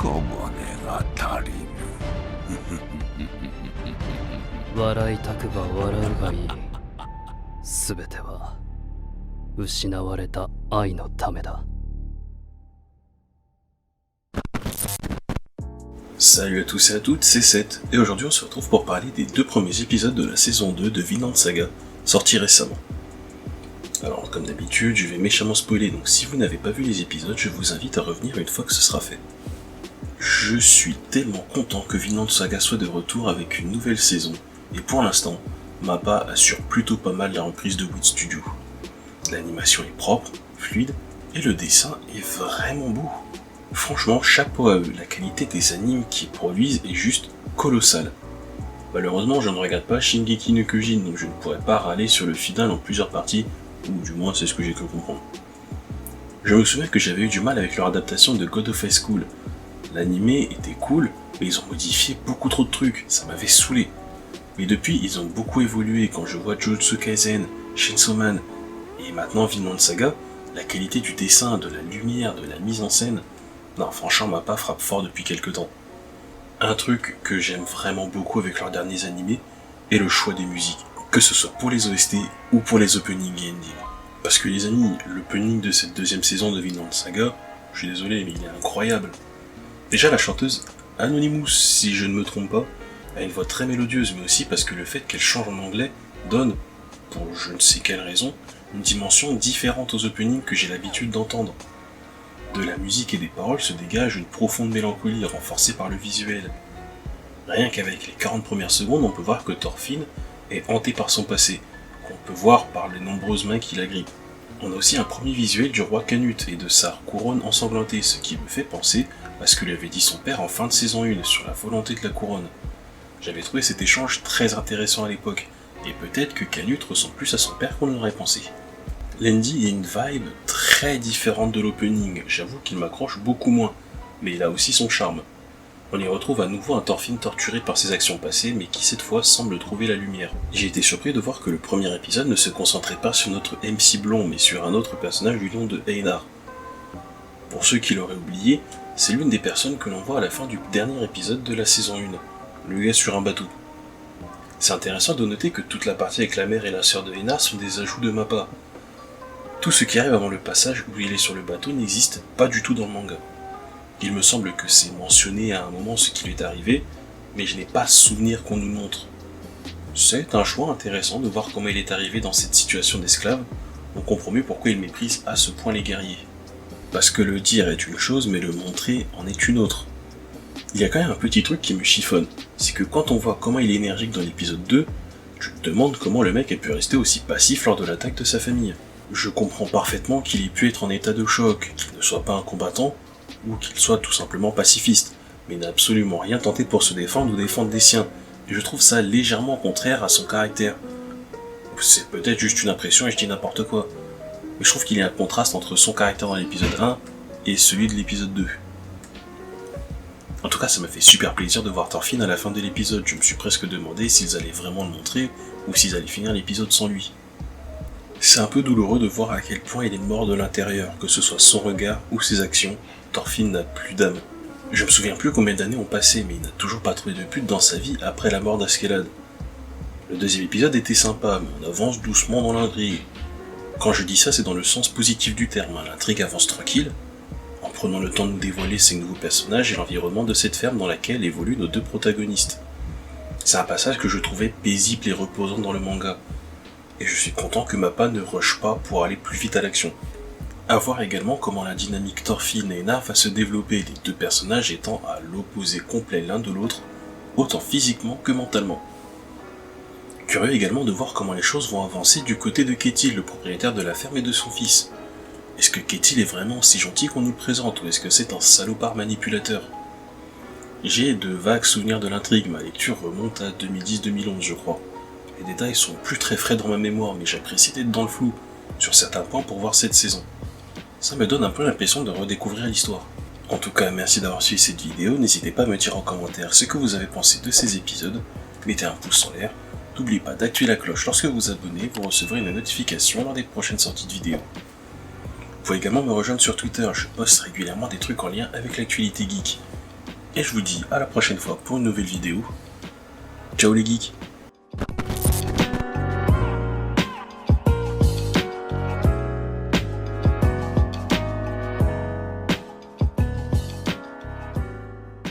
小骨が足りぬ。笑いたくば笑うがいい。すべては失われた愛のためだ。Salut à tous et à toutes, c'est Seth, et aujourd'hui on se retrouve pour parler des 2 premiers épisodes de la saison 2 de Vinland Saga, sortis récemment. Alors comme d'habitude, je vais méchamment spoiler, donc si vous n'avez pas vu les épisodes, je vous invite à revenir une fois que ce sera fait. Je suis tellement content que Vinland Saga soit de retour avec une nouvelle saison, et pour l'instant, Mappa assure plutôt pas mal la reprise de Wit Studio. L'animation est propre, fluide, et le dessin est vraiment beau. Franchement, chapeau à eux, la qualité des animes qu'ils produisent est juste colossale. Malheureusement, je ne regarde pas Shingeki no Kyojin, donc je ne pourrais pas râler sur le final en plusieurs parties, ou du moins c'est ce que j'ai cru comprendre. Je me souviens que j'avais eu du mal avec leur adaptation de God of High School. L'animé était cool, mais ils ont modifié beaucoup trop de trucs, ça m'avait saoulé. Mais depuis, ils ont beaucoup évolué, quand je vois Jujutsu Kaisen, Chainsaw Man, et maintenant Vinland Saga, la qualité du dessin, de la lumière, de la mise en scène, non, franchement, Mappa frappe fort depuis quelques temps. Un truc que j'aime vraiment beaucoup avec leurs derniers animés est le choix des musiques, que ce soit pour les OST ou pour les openings et endings. Parce que les amis, l'opening de cette deuxième saison de Vinland Saga, je suis désolé, mais il est incroyable. Déjà, la chanteuse Anonymous, si je ne me trompe pas, a une voix très mélodieuse, mais aussi parce que le fait qu'elle change en anglais donne, pour je ne sais quelle raison, une dimension différente aux openings que j'ai l'habitude d'entendre. De la musique et des paroles se dégage une profonde mélancolie renforcée par le visuel. Rien qu'avec les 40 premières secondes, on peut voir que Thorfinn est hanté par son passé, qu'on peut voir par les nombreuses mains qui l'agrippent. On a aussi un premier visuel du roi Canute et de sa couronne ensanglantée, ce qui me fait penser à ce que lui avait dit son père en fin de saison 1 sur la volonté de la couronne. J'avais trouvé cet échange très intéressant à l'époque, et peut-être que Canute ressemble plus à son père qu'on ne l'aurait pensé. L'ending a une vibe très différente de l'opening, j'avoue qu'il m'accroche beaucoup moins, mais il a aussi son charme. On y retrouve à nouveau un Thorfinn torturé par ses actions passées, mais qui cette fois semble trouver la lumière. J'ai été surpris de voir que le premier épisode ne se concentrait pas sur notre MC blond, mais sur un autre personnage du nom de Einar. Pour ceux qui l'auraient oublié, c'est l'une des personnes que l'on voit à la fin du dernier épisode de la saison 1, le gars sur un bateau. C'est intéressant de noter que toute la partie avec la mère et la sœur de Einar sont des ajouts de Mappa. Tout ce qui arrive avant le passage où il est sur le bateau n'existe pas du tout dans le manga. Il me semble que c'est mentionné à un moment ce qui lui est arrivé, mais je n'ai pas souvenir qu'on nous le montre. C'est un choix intéressant de voir comment il est arrivé dans cette situation d'esclave, on comprend mieux pourquoi il méprise à ce point les guerriers. Parce que le dire est une chose, mais le montrer en est une autre. Il y a quand même un petit truc qui me chiffonne, c'est que quand on voit comment il est énergique dans l'épisode 2, tu te demandes comment le mec a pu rester aussi passif lors de l'attaque de sa famille. Je comprends parfaitement qu'il ait pu être en état de choc, qu'il ne soit pas un combattant, ou qu'il soit tout simplement pacifiste, mais n'a absolument rien tenté pour se défendre ou défendre des siens, et je trouve ça légèrement contraire à son caractère. C'est peut-être juste une impression et je dis n'importe quoi, mais je trouve qu'il y a un contraste entre son caractère dans l'épisode 1 et celui de l'épisode 2. En tout cas, ça m'a fait super plaisir de voir Thorfinn à la fin de l'épisode, je me suis presque demandé s'ils allaient vraiment le montrer, ou s'ils allaient finir l'épisode sans lui. C'est un peu douloureux de voir à quel point il est mort de l'intérieur, que ce soit son regard ou ses actions, Thorfinn n'a plus d'âme. Je me souviens plus combien d'années ont passé, mais il n'a toujours pas trouvé de but dans sa vie après la mort d'Askeladd. Le deuxième épisode était sympa, mais on avance doucement dans l'intrigue. Quand je dis ça, c'est dans le sens positif du terme, l'intrigue avance tranquille, en prenant le temps de nous dévoiler ces nouveaux personnages et l'environnement de cette ferme dans laquelle évoluent nos 2 protagonistes. C'est un passage que je trouvais paisible et reposant dans le manga. Et je suis content que Mappa ne rush pas pour aller plus vite à l'action. À voir également comment la dynamique Thorfinn et Einar va se développer, les 2 personnages étant à l'opposé complet l'un de l'autre, autant physiquement que mentalement. Curieux également de voir comment les choses vont avancer du côté de Ketil, le propriétaire de la ferme et de son fils. Est-ce que Ketil est vraiment si gentil qu'on nous le présente, ou est-ce que c'est un salopard manipulateur? J'ai de vagues souvenirs de l'intrigue, ma lecture remonte à 2010-2011 je crois. Les détails sont plus très frais dans ma mémoire, mais j'apprécie d'être dans le flou sur certains points pour voir cette saison. Ça me donne un peu l'impression de redécouvrir l'histoire. En tout cas, merci d'avoir suivi cette vidéo, n'hésitez pas à me dire en commentaire ce que vous avez pensé de ces épisodes, mettez un pouce en l'air, n'oubliez pas d'activer la cloche lorsque vous vous abonnez, vous recevrez une notification lors des prochaines sorties de vidéos. Vous pouvez également me rejoindre sur Twitter, je poste régulièrement des trucs en lien avec l'actualité geek. Et je vous dis à la prochaine fois pour une nouvelle vidéo. Ciao les geeks!